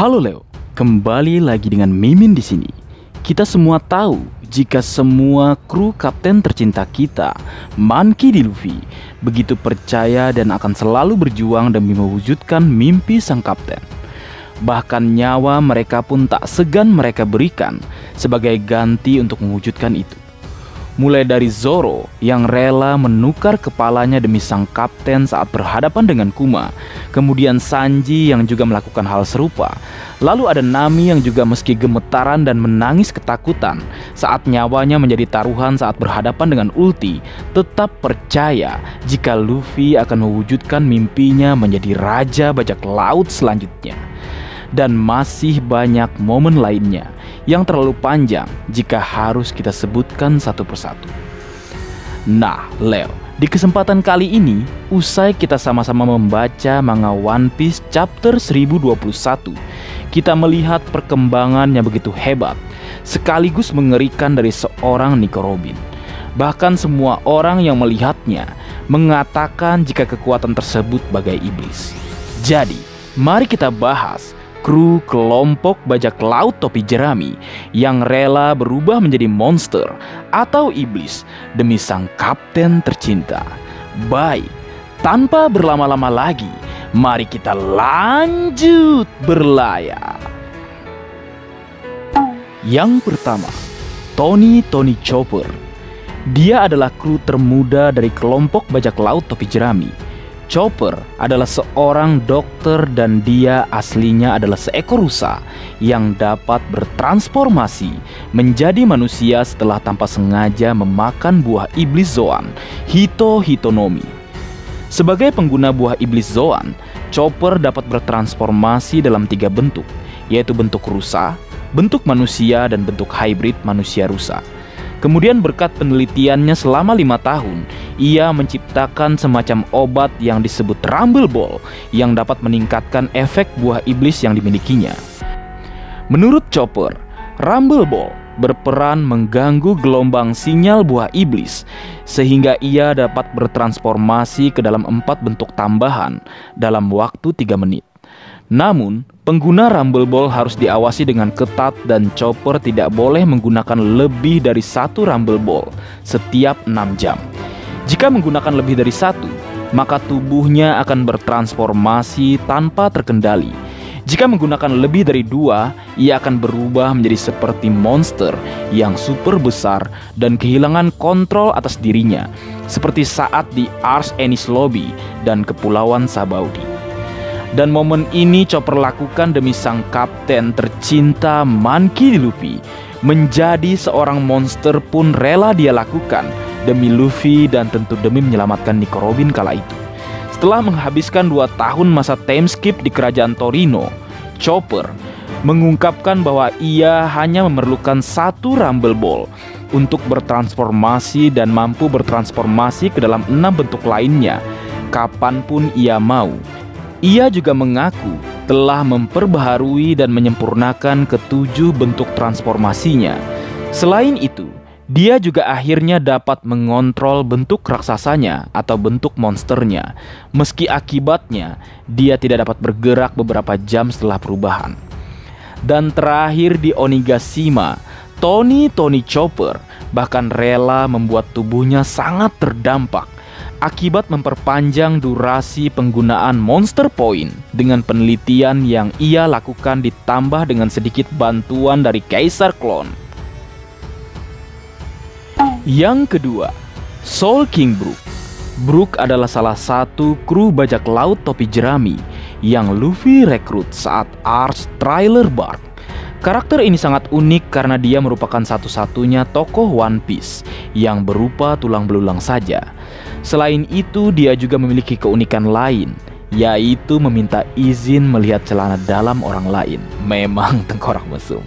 Halo Leo, kembali lagi dengan Mimin di sini. Kita semua tahu jika semua kru kapten tercinta kita, Monkey D. Luffy, begitu percaya dan akan selalu berjuang demi mewujudkan mimpi sang kapten. Bahkan nyawa mereka pun tak segan mereka berikan sebagai ganti untuk mewujudkan itu. Mulai dari Zoro yang rela menukar kepalanya demi sang kapten saat berhadapan dengan Kuma. Kemudian Sanji yang juga melakukan hal serupa. Lalu ada Nami yang juga meski gemetaran dan menangis ketakutan saat nyawanya menjadi taruhan saat berhadapan dengan ulti, tetap percaya jika Luffy akan mewujudkan mimpinya menjadi raja bajak laut selanjutnya. Dan masih banyak momen lainnya yang terlalu panjang jika harus kita sebutkan satu persatu. Nah, Leo, di kesempatan kali ini, usai kita sama-sama membaca manga One Piece chapter 1021, kita melihat perkembangan yang begitu hebat, sekaligus mengerikan dari seorang Nico Robin. Bahkan semua orang yang melihatnya mengatakan jika kekuatan tersebut bagai iblis. Jadi, mari kita bahas kru kelompok bajak laut topi jerami yang rela berubah menjadi monster atau iblis demi sang kapten tercinta. Baik, tanpa berlama-lama lagi, mari kita lanjut berlayar. Yang pertama, Tony Chopper. Dia adalah kru termuda dari kelompok bajak laut topi jerami. Chopper adalah seorang dokter dan dia aslinya adalah seekor rusa yang dapat bertransformasi menjadi manusia setelah tanpa sengaja memakan buah iblis Zoan, Hitonomi. Sebagai pengguna buah iblis Zoan, Chopper dapat bertransformasi dalam 3 bentuk, yaitu bentuk rusa, bentuk manusia, dan bentuk hybrid manusia rusa. Kemudian berkat penelitiannya selama 5 tahun, ia menciptakan semacam obat yang disebut Rumble Ball yang dapat meningkatkan efek buah iblis yang dimilikinya. Menurut Chopper, Rumble Ball berperan mengganggu gelombang sinyal buah iblis sehingga ia dapat bertransformasi ke dalam 4 bentuk tambahan dalam waktu 3 menit. Namun, pengguna Rumble Ball harus diawasi dengan ketat dan Chopper tidak boleh menggunakan lebih dari 1 Rumble Ball setiap 6 jam. Jika menggunakan lebih dari 1, maka tubuhnya akan bertransformasi tanpa terkendali. Jika menggunakan lebih dari 2, ia akan berubah menjadi seperti monster yang super besar dan kehilangan kontrol atas dirinya, seperti saat di Ars Enies Lobby dan Kepulauan Sabaudi. Dan momen ini Chopper lakukan demi sang kapten tercinta Monkey D. Luffy. Menjadi seorang monster pun rela dia lakukan demi Luffy dan tentu demi menyelamatkan Nico Robin kala itu. Setelah menghabiskan 2 tahun masa time skip di kerajaan Torino, Chopper mengungkapkan bahwa ia hanya memerlukan 1 Rumble Ball untuk bertransformasi dan mampu bertransformasi ke dalam 6 bentuk lainnya kapanpun ia mau. Ia juga mengaku telah memperbaharui dan menyempurnakan ke-7 bentuk transformasinya. Selain itu, dia juga akhirnya dapat mengontrol bentuk raksasanya atau bentuk monsternya, meski akibatnya dia tidak dapat bergerak beberapa jam setelah perubahan. Dan terakhir di Onigashima, Tony Chopper bahkan rela membuat tubuhnya sangat terdampak akibat memperpanjang durasi penggunaan Monster Point dengan penelitian yang ia lakukan ditambah dengan sedikit bantuan dari Kaisar Clone. Yang kedua, Soul King Brook. Brook adalah salah satu kru bajak laut topi jerami yang Luffy rekrut saat Ars Trailer Bark. Karakter ini sangat unik karena dia merupakan satu-satunya tokoh One Piece yang berupa tulang belulang saja. Selain itu, dia juga memiliki keunikan lain, yaitu meminta izin melihat celana dalam orang lain. Memang tengkorak mesum.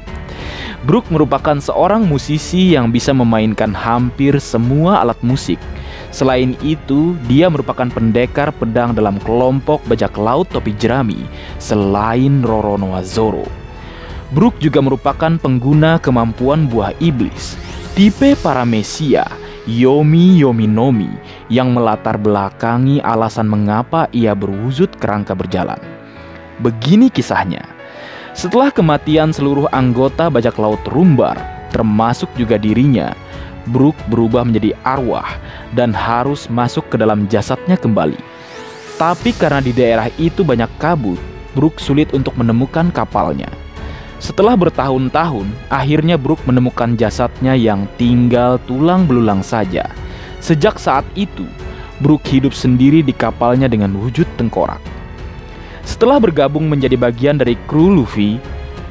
Brook merupakan seorang musisi yang bisa memainkan hampir semua alat musik. Selain itu, dia merupakan pendekar pedang dalam kelompok bajak laut topi jerami selain Roronoa Zoro. Brook juga merupakan pengguna kemampuan buah iblis, tipe Paramecia, Yomi Nomi, yang melatar belakangi alasan mengapa ia berwujud kerangka berjalan. Begini kisahnya. Setelah kematian seluruh anggota bajak laut Rumbar, termasuk juga dirinya, Brook berubah menjadi arwah dan harus masuk ke dalam jasadnya kembali. Tapi karena di daerah itu banyak kabut, Brook sulit untuk menemukan kapalnya. Setelah bertahun-tahun, akhirnya Brook menemukan jasadnya yang tinggal tulang belulang saja. Sejak saat itu, Brook hidup sendiri di kapalnya dengan wujud tengkorak. Setelah bergabung menjadi bagian dari kru Luffy,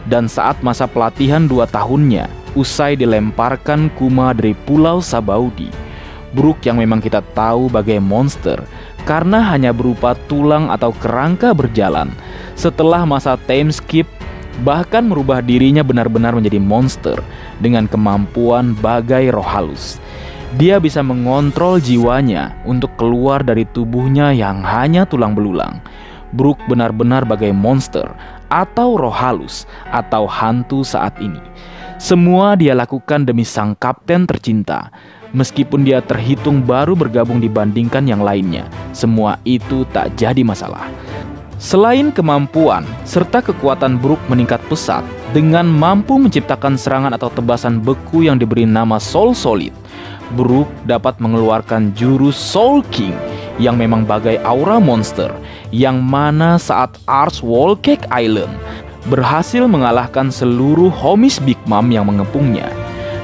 dan saat masa pelatihan 2 tahunnya, usai dilemparkan Kuma dari Pulau Sabaudi, Brook yang memang kita tahu bagai monster karena hanya berupa tulang atau kerangka berjalan, setelah masa time skip bahkan merubah dirinya benar-benar menjadi monster dengan kemampuan bagai roh halus. Dia bisa mengontrol jiwanya untuk keluar dari tubuhnya yang hanya tulang belulang. Brook benar-benar bagai monster atau roh halus atau hantu saat ini. Semua dia lakukan demi sang kapten tercinta. Meskipun dia terhitung baru bergabung dibandingkan yang lainnya, semua itu tak jadi masalah. Selain kemampuan serta kekuatan Brook meningkat pesat dengan mampu menciptakan serangan atau tebasan beku yang diberi nama Soul Solid, Brook dapat mengeluarkan jurus Soul King yang memang bagai aura monster, yang mana saat Arch Wall Cake Island berhasil mengalahkan seluruh homies Big Mom yang mengepungnya.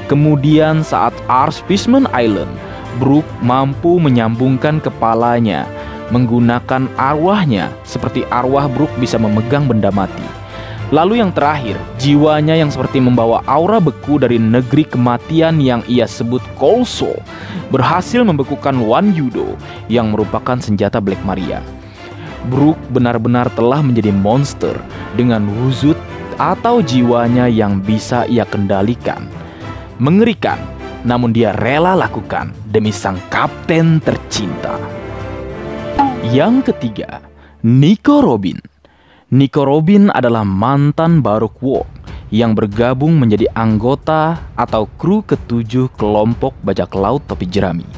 Kemudian saat Arch Fishman Island, Brook mampu menyambungkan kepalanya menggunakan arwahnya, seperti arwah Brook bisa memegang benda mati. Lalu yang terakhir, jiwanya yang seperti membawa aura beku dari negeri kematian yang ia sebut Cold Soul, berhasil membekukan One Yudo yang merupakan senjata Black Maria. Brook benar-benar telah menjadi monster dengan wujud atau jiwanya yang bisa ia kendalikan. Mengerikan, namun dia rela lakukan demi sang kapten tercinta. Yang ketiga, Nico Robin. Nico Robin adalah mantan Baroque World yang bergabung menjadi anggota atau kru ke-7 kelompok bajak laut topi jerami.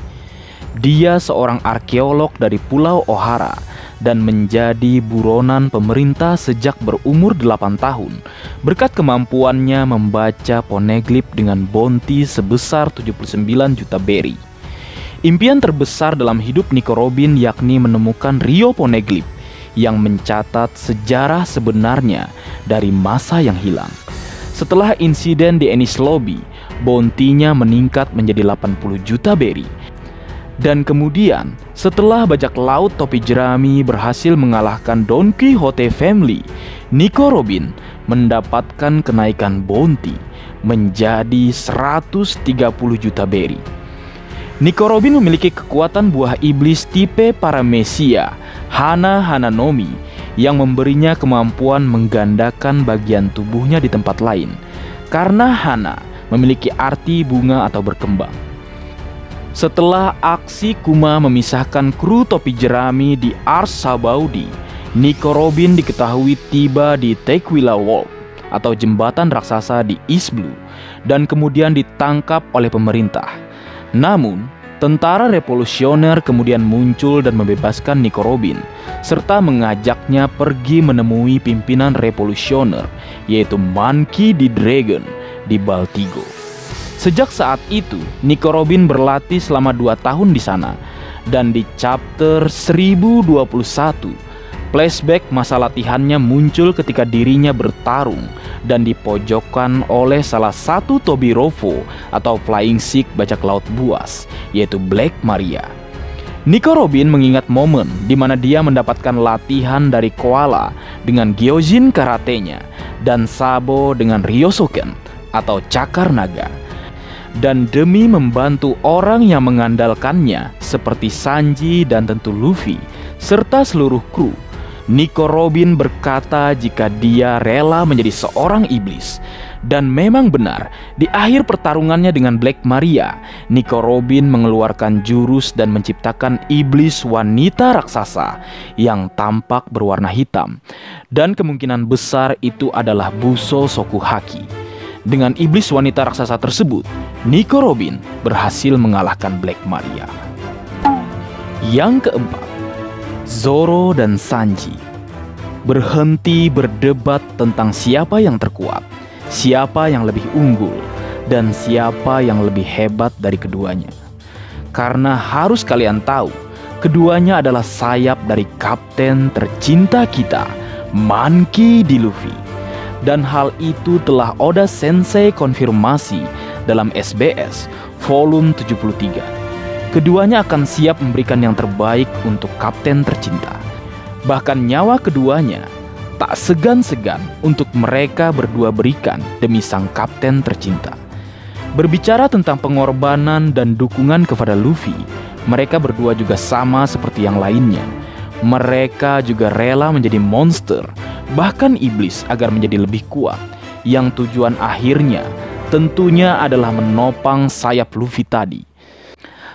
Dia seorang arkeolog dari Pulau Ohara dan menjadi buronan pemerintah sejak berumur 8 tahun berkat kemampuannya membaca poneglyph dengan bounty sebesar 79 juta berry. Impian terbesar dalam hidup Nico Robin yakni menemukan Rio Poneglyph yang mencatat sejarah sebenarnya dari masa yang hilang. Setelah insiden di Enies Lobby, bounty-nya meningkat menjadi 80 juta berry. Dan kemudian, setelah bajak laut topi jerami berhasil mengalahkan Don Quixote Family, Nico Robin mendapatkan kenaikan bounty menjadi 130 juta berry. Nico Robin memiliki kekuatan buah iblis tipe Paramecia, Hana Hananomi, yang memberinya kemampuan menggandakan bagian tubuhnya di tempat lain, karena Hana memiliki arti bunga atau berkembang. Setelah aksi Kuma memisahkan kru topi jerami di Arch Sabaudi, Nico Robin diketahui tiba di Tequila Wall atau jembatan raksasa di East Blue dan kemudian ditangkap oleh pemerintah. Namun, tentara revolusioner kemudian muncul dan membebaskan Nico Robin, serta mengajaknya pergi menemui pimpinan revolusioner, yaitu Monkey D. Dragon di Baltigo. Sejak saat itu, Nico Robin berlatih selama 2 tahun di sana, dan di chapter 1021, flashback masa latihannya muncul ketika dirinya bertarung dan dipojokkan oleh salah satu Tobirovo atau Flying Sick bajak laut buas, yaitu Black Maria. Nico Robin mengingat momen di mana dia mendapatkan latihan dari Koala dengan Gyojin karatenya dan Sabo dengan Ryosoken atau cakar naga. Dan demi membantu orang yang mengandalkannya seperti Sanji dan tentu Luffy serta seluruh kru, Nico Robin berkata jika dia rela menjadi seorang iblis. Dan memang benar, di akhir pertarungannya dengan Black Maria, Nico Robin mengeluarkan jurus dan menciptakan iblis wanita raksasa yang tampak berwarna hitam. Dan kemungkinan besar itu adalah Buso Sokuhaki. Dengan iblis wanita raksasa tersebut, Nico Robin berhasil mengalahkan Black Maria. Yang keempat, Zoro dan Sanji. berhenti berdebat tentang siapa yang terkuat, siapa yang lebih unggul, dan siapa yang lebih hebat dari keduanya. Karena harus kalian tahu, keduanya adalah sayap dari kapten tercinta kita, Monkey D. Luffy. Dan hal itu telah Oda Sensei konfirmasi dalam SBS volume 73. Keduanya akan siap memberikan yang terbaik untuk kapten tercinta. Bahkan nyawa keduanya tak segan-segan untuk mereka berdua berikan demi sang kapten tercinta. Berbicara tentang pengorbanan dan dukungan kepada Luffy, mereka berdua juga sama seperti yang lainnya. Mereka juga rela menjadi monster, bahkan iblis, agar menjadi lebih kuat. Yang tujuan akhirnya tentunya adalah menopang sayap Luffy tadi.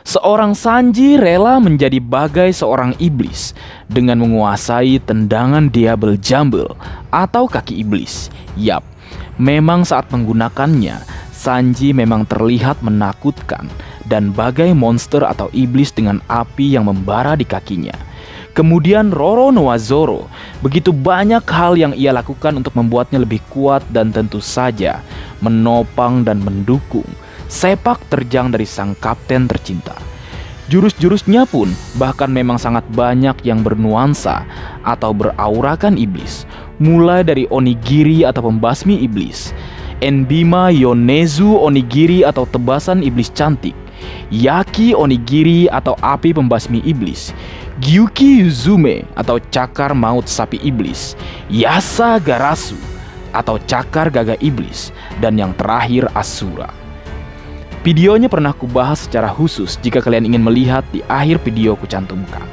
Seorang Sanji rela menjadi bagai seorang iblis dengan menguasai tendangan Double Jumble atau kaki iblis. Yap, memang saat menggunakannya, Sanji memang terlihat menakutkan dan bagai monster atau iblis dengan api yang membara di kakinya. Kemudian Roronoa Zoro, begitu banyak hal yang ia lakukan untuk membuatnya lebih kuat dan tentu saja menopang dan mendukung sepak terjang dari sang kapten tercinta. Jurus-jurusnya pun bahkan memang sangat banyak yang bernuansa atau beraurakan iblis, mulai dari onigiri atau pembasmi iblis, Enbima Yonezu onigiri atau tebasan iblis cantik, Yaki onigiri atau api pembasmi iblis, Gyuki Yuzume atau cakar maut sapi iblis, Yasa Garasu atau cakar gagah iblis, dan yang terakhir Asura. Videonya pernah kubahas secara khusus jika kalian ingin melihat di akhir video kucantumkan.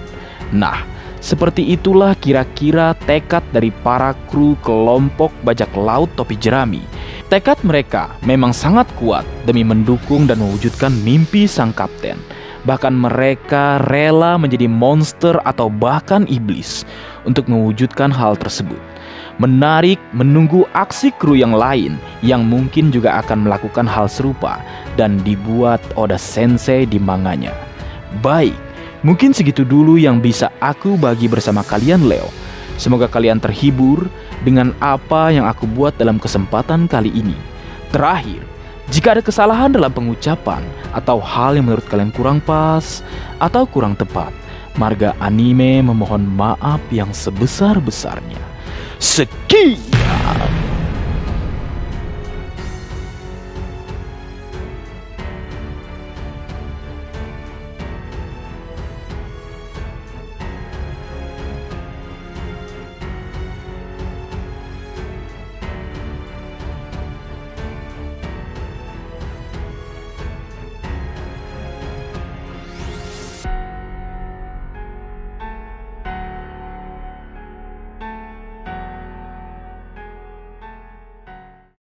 Nah, seperti itulah kira-kira tekad dari para kru kelompok bajak laut topi jerami. Tekad mereka memang sangat kuat demi mendukung dan mewujudkan mimpi sang kapten. Bahkan mereka rela menjadi monster atau bahkan iblis untuk mewujudkan hal tersebut. Menarik menunggu aksi kru yang lain yang mungkin juga akan melakukan hal serupa dan dibuat Oda Sensei di manganya. Baik, mungkin segitu dulu yang bisa aku bagi bersama kalian Leo. Semoga kalian terhibur dengan apa yang aku buat dalam kesempatan kali ini. Terakhir, jika ada kesalahan dalam pengucapan atau hal yang menurut kalian kurang pas atau kurang tepat, Marga Anime memohon maaf yang sebesar-besarnya. Sekian.